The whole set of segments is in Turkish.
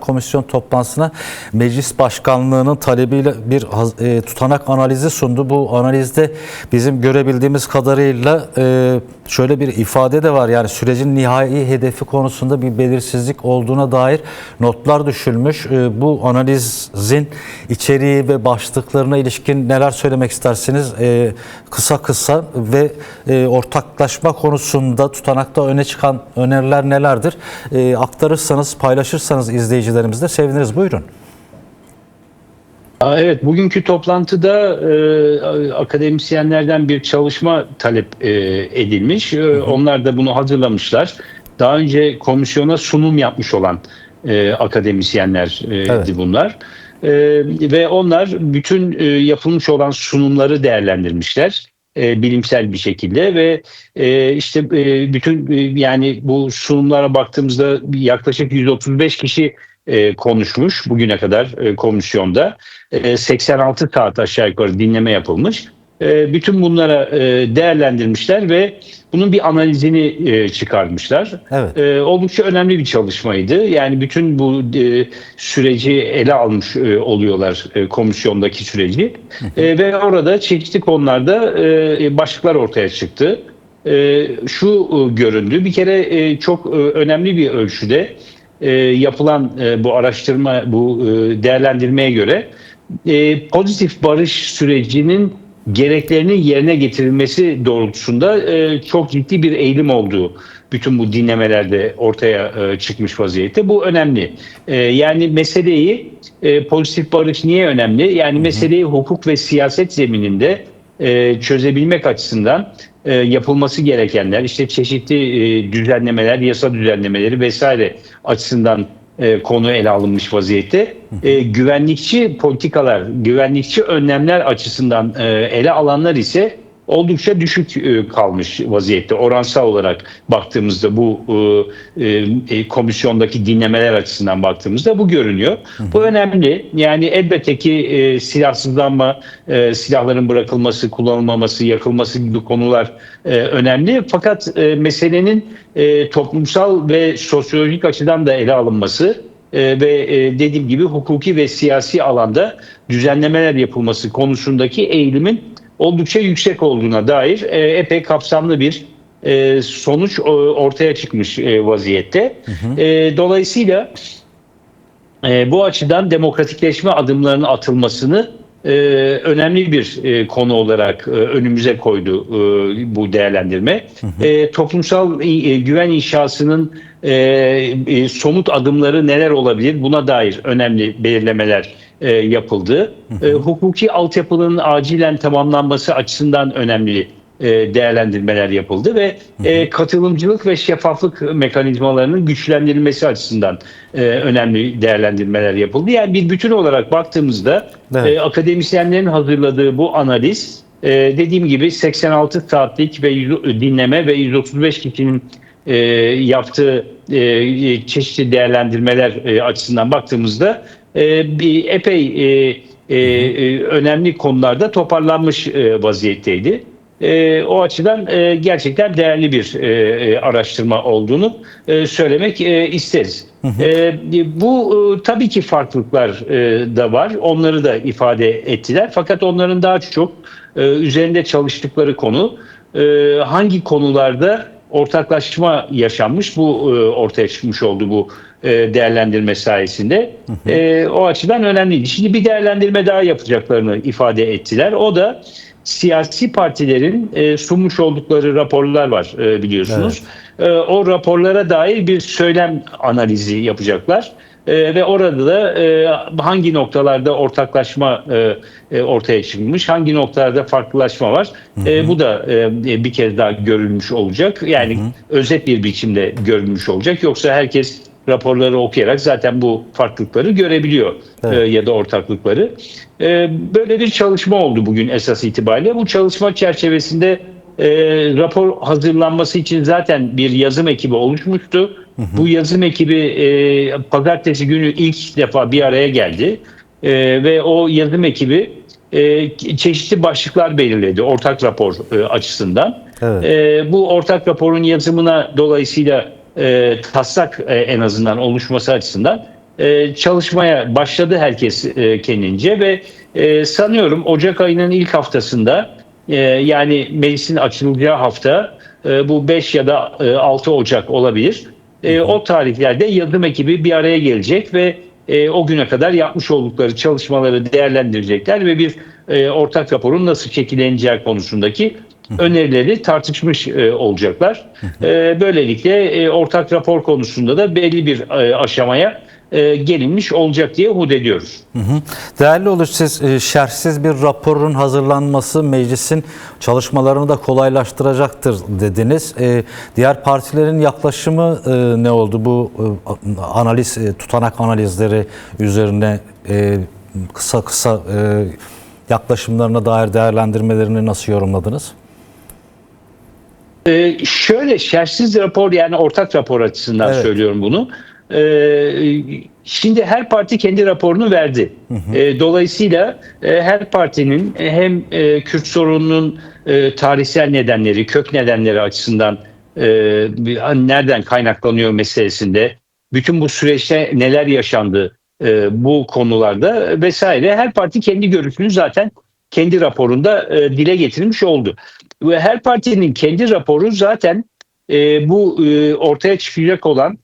Komisyon toplantısına Meclis Başkanlığı'nın talebiyle bir tutanak analizi sundu. Bu analizde bizim görebildiğimiz kadarıyla şöyle bir ifade de var. Yani sürecin nihai hedefi konusunda bir belirsizlik olduğuna dair notlar düşülmüş. Bu analizin içeriği ve başlıklarına ilişkin neler söylemek istersiniz? Kısa ve ortaklaşma konusunda tutanakta öne çıkan öneriler nelerdir? Aktarırsanız, paylaşırsanız izleyicilerimizle seviniriz. Buyurun. Evet, bugünkü toplantıda akademisyenlerden bir çalışma talep edilmiş. Onlar da bunu hazırlamışlar. Daha önce komisyona sunum yapmış olan akademisyenlerdi bunlar. Ve onlar bütün yapılmış olan sunumları değerlendirmişler. Bilimsel bir şekilde ve bütün yani bu sunumlara baktığımızda yaklaşık 135 kişi konuşmuş bugüne kadar komisyonda. 86 saat aşağı yukarı dinleme yapılmış. Bütün bunlara değerlendirmişler ve bunun bir analizini çıkarmışlar. Evet. Oldukça önemli bir çalışmaydı. Yani bütün bu süreci ele almış oluyorlar, komisyondaki süreci. Ve orada çeşitli konularda başlıklar ortaya çıktı. Şu göründü, bir kere çok önemli bir ölçüde yapılan bu araştırma, bu değerlendirmeye göre pozitif barış sürecinin gereklerinin yerine getirilmesi doğrultusunda çok ciddi bir eğilim olduğu bütün bu dinlemelerde ortaya çıkmış vaziyette. Bu önemli. Yani meseleyi pozitif barış niye önemli? Yani meseleyi hukuk ve siyaset zemininde çözebilmek açısından yapılması gerekenler, işte çeşitli düzenlemeler, yasa düzenlemeleri vesaire açısından konu ele alınmış vaziyette. Güvenlikçi politikalar, güvenlikçi önlemler açısından ele alanlar ise oldukça düşük kalmış vaziyette. Oransal olarak baktığımızda bu komisyondaki dinlemeler açısından baktığımızda bu görünüyor. Bu önemli. Yani elbette ki silahsızlanma, silahların bırakılması, kullanılmaması, yakılması gibi konular önemli. Fakat meselenin toplumsal ve sosyolojik açıdan da ele alınması ve dediğim gibi hukuki ve siyasi alanda düzenlemeler yapılması konusundaki eğilimin oldukça yüksek olduğuna dair epey kapsamlı bir sonuç ortaya çıkmış vaziyette. Dolayısıyla bu açıdan demokratikleşme adımlarının atılmasını önemli bir konu olarak önümüze koydu bu değerlendirme. Toplumsal güven inşasının somut adımları neler olabilir? Buna dair önemli belirlemeler yapıldı. Hukuki altyapının acilen tamamlanması açısından önemli değerlendirmeler yapıldı ve katılımcılık ve şeffaflık mekanizmalarının güçlendirilmesi açısından önemli değerlendirmeler yapıldı. Yani bir bütün olarak baktığımızda akademisyenlerin hazırladığı bu analiz dediğim gibi 86 saatlik ve dinleme ve 135 kişinin yaptığı çeşitli değerlendirmeler açısından baktığımızda epey önemli konerlerde toparlanmış vaziyetteydi. O açıdan gerçekten değerli bir araştırma olduğunu söylemek isteriz. Bu tabii ki farklılıklar da var. Onları da ifade ettiler. Fakat onların daha çok üzerinde çalıştıkları konu hangi konularda ortaklaşma yaşanmış, bu ortaya çıkmış oldu bu değerlendirme sayesinde. O açıdan önemliydi. Şimdi bir değerlendirme daha yapacaklarını ifade ettiler. O da siyasi partilerin sunmuş oldukları raporlar var biliyorsunuz. Evet. O raporlara dair bir söylem analizi yapacaklar. Ve orada da hangi noktalarda ortaklaşma ortaya çıkmış, hangi noktalarda farklılaşma var. Bu da bir kez daha görülmüş olacak. Yani özet bir biçimde görülmüş olacak. Yoksa herkes raporları okuyarak zaten bu farklılıkları görebiliyor ya da ortaklıkları. Böyle bir çalışma oldu bugün esas itibariyle. Bu çalışma çerçevesinde rapor hazırlanması için zaten bir yazım ekibi oluşmuştu. Bu yazım ekibi pazartesi günü ilk defa bir araya geldi ve o yazım ekibi çeşitli başlıklar belirledi ortak rapor açısından. Evet. Bu ortak raporun yazımına dolayısıyla taslak en azından oluşması açısından çalışmaya başladı herkes kendince ve sanıyorum Ocak ayının ilk haftasında yani meclisin açılacağı hafta bu 5 ya da 6 Ocak olabilir. O tarihlerde yazım ekibi bir araya gelecek ve o güne kadar yapmış oldukları çalışmaları değerlendirecekler ve bir ortak raporun nasıl şekilleneceği konusundaki önerileri tartışmış olacaklar. Böylelikle ortak rapor konusunda da belli bir aşamaya gelinmiş olacak diye umut ediyoruz. Değerli olur, siz şerhsiz bir raporun hazırlanması meclisin çalışmalarını da kolaylaştıracaktır dediniz. Diğer partilerin yaklaşımı ne oldu? Bu analiz, tutanak analizleri üzerine kısa yaklaşımlarına dair değerlendirmelerini nasıl yorumladınız? Şöyle şerhsiz rapor, yani ortak rapor açısından söylüyorum bunu. Şimdi her parti kendi raporunu verdi. Dolayısıyla her partinin hem Kürt sorununun tarihsel nedenleri, kök nedenleri açısından nereden kaynaklanıyor meselesinde, bütün bu süreçte neler yaşandı bu konularda vesaire, her parti kendi görüşünü zaten kendi raporunda dile getirmiş oldu. Ve her partinin kendi raporu zaten bu ortaya çıkacak olan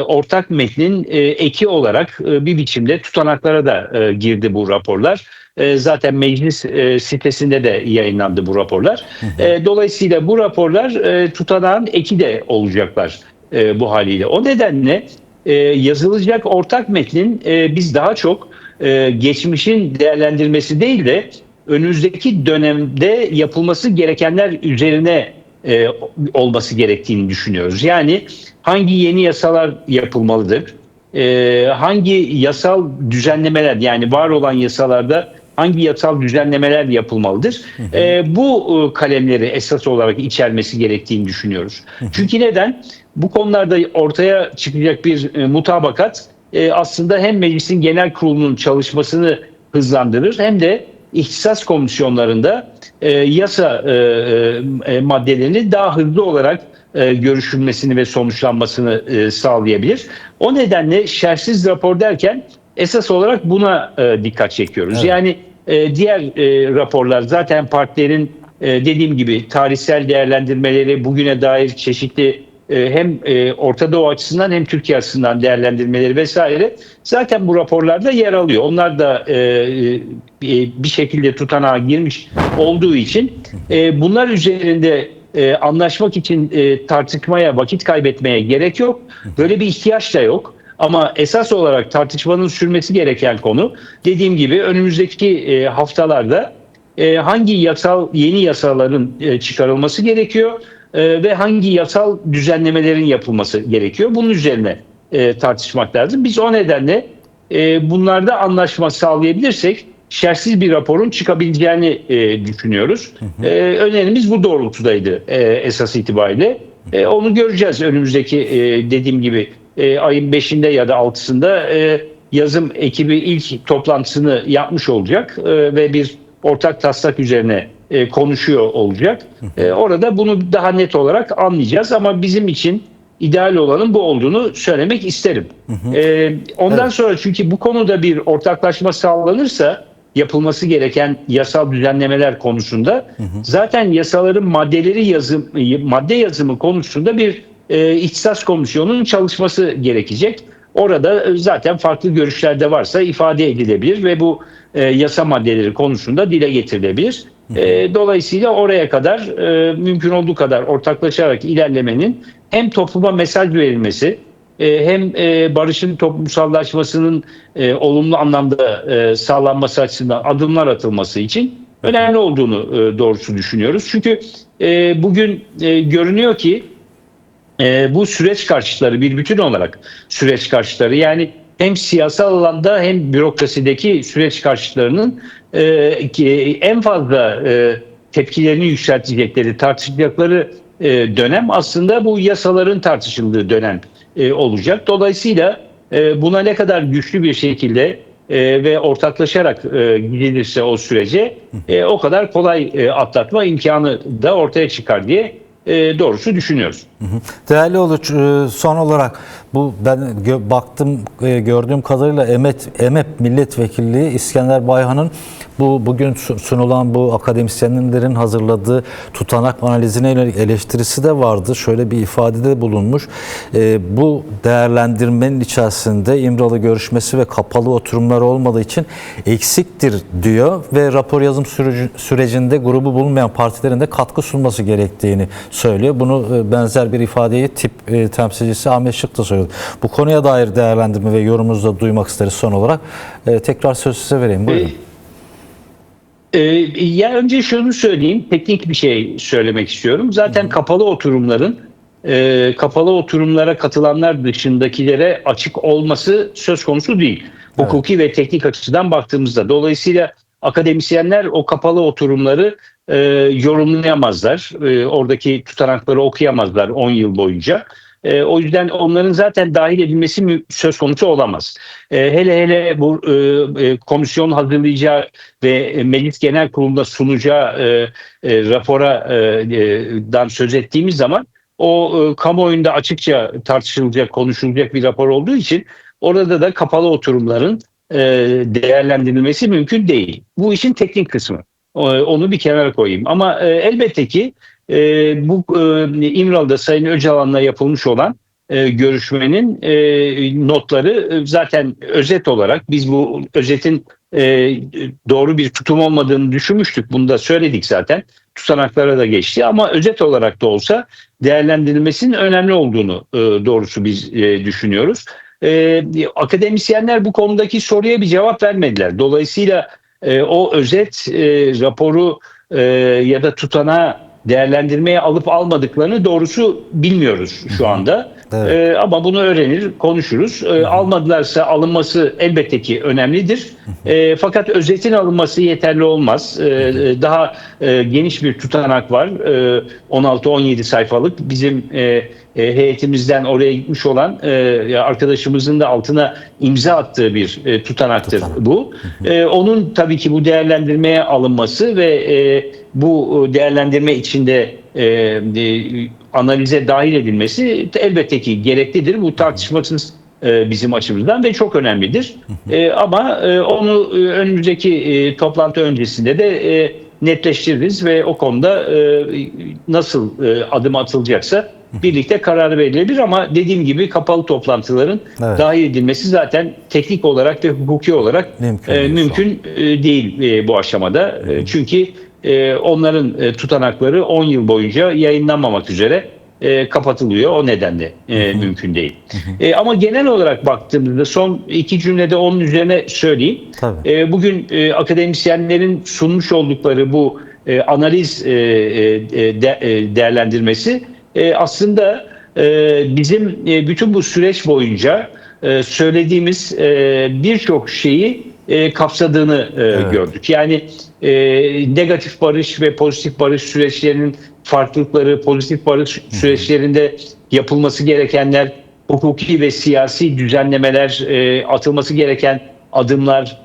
ortak metnin eki olarak bir biçimde tutanaklara da girdi bu raporlar. Zaten meclis sitesinde de yayınlandı bu raporlar. Dolayısıyla bu raporlar tutanağın eki de olacaklar bu haliyle. O nedenle yazılacak ortak metnin biz daha çok geçmişin değerlendirmesi değil de önümüzdeki dönemde yapılması gerekenler üzerine olması gerektiğini düşünüyoruz. Yani hangi yeni yasalar yapılmalıdır? Hangi yasal düzenlemeler, yani var olan yasalarda hangi yasal düzenlemeler yapılmalıdır? Bu kalemleri esas olarak içermesi gerektiğini düşünüyoruz. Çünkü neden? Bu konularda ortaya çıkacak bir mutabakat aslında hem meclisin genel kurulunun çalışmasını hızlandırır hem de ihtisas komisyonlarında yasa maddelerinin daha hızlı olarak görüşülmesini ve sonuçlanmasını sağlayabilir. O nedenle şerhsiz rapor derken esas olarak buna dikkat çekiyoruz. Evet. Yani diğer raporlar zaten partilerin dediğim gibi tarihsel değerlendirmeleri, bugüne dair çeşitli hem Orta Doğu açısından hem Türkiye açısından değerlendirmeleri vesaire zaten bu raporlarda yer alıyor. Onlar da bir şekilde tutanağa girmiş olduğu için bunlar üzerinde anlaşmak için tartışmaya, vakit kaybetmeye gerek yok. Böyle bir ihtiyaç da yok. Ama esas olarak tartışmanın sürmesi gereken konu, dediğim gibi önümüzdeki haftalarda hangi yeni yasaların çıkarılması gerekiyor ve hangi yasal düzenlemelerin yapılması gerekiyor. Bunun üzerine tartışmak lazım. Biz o nedenle bunlarda anlaşma sağlayabilirsek şerhsiz bir raporun çıkabileceğini düşünüyoruz. Önerimiz bu doğrultudaydı esas itibariyle. Onu göreceğiz önümüzdeki dediğim gibi ayın 5'inde ya da 6'sında yazım ekibi ilk toplantısını yapmış olacak ve bir ortak taslak üzerine konuşuyor olacak. Orada bunu daha net olarak anlayacağız ama bizim için ideal olanın bu olduğunu söylemek isterim. Ondan sonra, çünkü bu konuda bir ortaklaşma sağlanırsa yapılması gereken yasal düzenlemeler konusunda zaten yasaların madde yazımı konusunda bir ihtisas komisyonunun çalışması gerekecek. Orada zaten farklı görüşler de varsa ifade edilebilir ve bu yasa maddeleri konusunda dile getirilebilir. Dolayısıyla oraya kadar mümkün olduğu kadar ortaklaşarak ilerlemenin hem topluma mesaj verilmesi hem barışın toplumsallaşmasının olumlu anlamda sağlanması açısından adımlar atılması için önemli olduğunu doğrusu düşünüyoruz. Çünkü bugün görünüyor ki bu süreç karşıtları bir bütün olarak süreç karşıtları, yani hem siyasal alanda hem bürokrasideki süreç karşıtlarının en fazla tepkilerini yükseltecekleri, tartışacakları dönem aslında bu yasaların tartışıldığı dönem olacak. Dolayısıyla buna ne kadar güçlü bir şekilde ve ortaklaşarak gidilirse o sürece o kadar kolay atlatma imkanı da ortaya çıkar diye doğrusu düşünüyoruz. Değerli Uluç, son olarak bu ben baktım gördüğüm kadarıyla EMEP Milletvekilliği İskender Bayhan'ın bugün sunulan bu akademisyenlerin hazırladığı tutanak analizine yönelik eleştirisi de vardı. Şöyle bir ifadede bulunmuş. Bu değerlendirmenin içerisinde İmralı görüşmesi ve kapalı oturumlar olmadığı için eksiktir diyor ve rapor yazım sürecinde grubu bulunmayan partilerin de katkı sunması gerektiğini söylüyor. Bunu benzer bir ifadeyi tip temsilcisi Ahmet Şık da söyledi. Bu konuya dair değerlendirme ve yorumunuzu da duymak isteriz son olarak. Tekrar söz size vereyim. Buyurun. Ya önce şunu söyleyeyim, teknik bir şey söylemek istiyorum. Zaten kapalı oturumlara katılanlar dışındakilere açık olması söz konusu değil. Evet. Hukuki ve teknik açıdan baktığımızda. Dolayısıyla akademisyenler o kapalı oturumları yorumlayamazlar. Oradaki tutanakları okuyamazlar 10 yıl boyunca. O yüzden onların zaten dahil edilmesi söz konusu olamaz. Hele bu komisyon hazırlayacağı ve Meclis Genel Kurulu'nda sunacağı raporadan söz ettiğimiz zaman o kamuoyunda açıkça tartışılacak, konuşulacak bir rapor olduğu için orada da kapalı oturumların değerlendirilmesi mümkün değil. Bu işin teknik kısmı. Onu bir kenara koyayım. Ama elbette ki bu İmralı'da Sayın Öcalan'la yapılmış olan görüşmenin notları zaten özet olarak biz bu özetin doğru bir tutum olmadığını düşünmüştük. Bunu da söyledik zaten. Tutanaklara da geçti ama özet olarak da olsa değerlendirilmesinin önemli olduğunu doğrusu biz düşünüyoruz. Akademisyenler bu konudaki soruya bir cevap vermediler. Dolayısıyla o özet raporu ya da tutanağı değerlendirmeye alıp almadıklarını doğrusu bilmiyoruz şu anda. Evet. Ama bunu öğrenir, konuşuruz. Almadılarsa alınması elbette ki önemlidir. Fakat özetin alınması yeterli olmaz. Daha geniş bir tutanak var. 16-17 sayfalık. Bizim heyetimizden oraya gitmiş olan arkadaşımızın da altına imza attığı bir tutanaktır bu. Onun tabii ki bu değerlendirmeye alınması ve bu değerlendirme içinde analize dahil edilmesi elbette ki gereklidir. Bu tartışmasız bizim açımızdan ve çok önemlidir. Ama onu önümüzdeki toplantı öncesinde de netleştiririz ve o konuda nasıl adım atılacaksa birlikte karar verilebilir ama dediğim gibi kapalı toplantıların dahil edilmesi zaten teknik olarak ve hukuki olarak mümkün değil bu aşamada. Çünkü onların tutanakları 10 yıl boyunca yayınlanmamak üzere kapatılıyor. O nedenle mümkün değil. Ama genel olarak baktığımızda son iki cümlede onun üzerine söyleyeyim. Bugün akademisyenlerin sunmuş oldukları bu analiz değerlendirmesi aslında bizim bütün bu süreç boyunca söylediğimiz birçok şeyi kapsadığını gördük. Yani negatif barış ve pozitif barış süreçlerinin farklılıkları, pozitif barış süreçlerinde yapılması gerekenler, hukuki ve siyasi düzenlemeler, atılması gereken adımlar,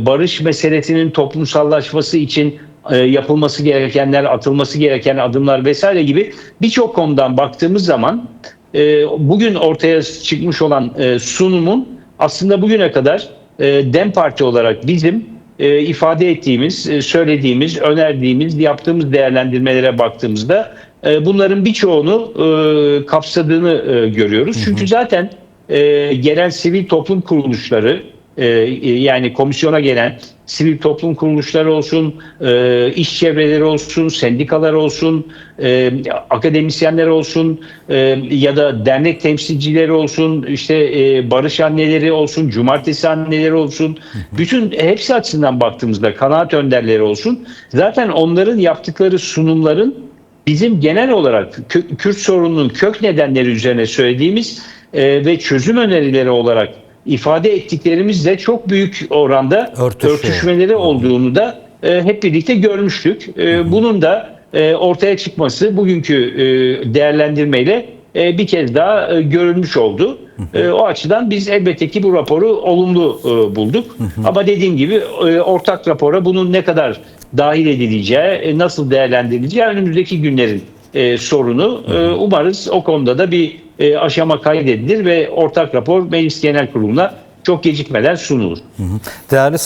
barış meselesinin toplumsallaşması için yapılması gerekenler, atılması gereken adımlar vesaire gibi birçok konudan baktığımız zaman bugün ortaya çıkmış olan sunumun aslında bugüne kadar DEM Parti olarak bizim ifade ettiğimiz, söylediğimiz, önerdiğimiz, yaptığımız değerlendirmelere baktığımızda bunların birçoğunu kapsadığını görüyoruz. Çünkü zaten gelen sivil toplum kuruluşları, yani komisyona gelen sivil toplum kuruluşları olsun, iş çevreleri olsun, sendikalar olsun, akademisyenler olsun ya da dernek temsilcileri olsun, işte barış anneleri olsun, cumartesi anneleri olsun, bütün hepsi açısından baktığımızda kanaat önderleri olsun. Zaten onların yaptıkları sunumların bizim genel olarak Kürt sorununun kök nedenleri üzerine söylediğimiz ve çözüm önerileri olarak ifade ettiklerimizle çok büyük oranda örtüşmeleri olduğunu da hep birlikte görmüştük. Bunun da ortaya çıkması bugünkü değerlendirmeyle bir kez daha görülmüş oldu. O açıdan biz elbette ki bu raporu olumlu bulduk. Ama dediğim gibi ortak rapora bunun ne kadar dahil edileceği, nasıl değerlendirileceği önümüzdeki günlerin sorunu. Umarız o konuda da bir aşama kaydedilir ve ortak rapor Meclis Genel Kurulu'na çok gecikmeden sunulur. Değerli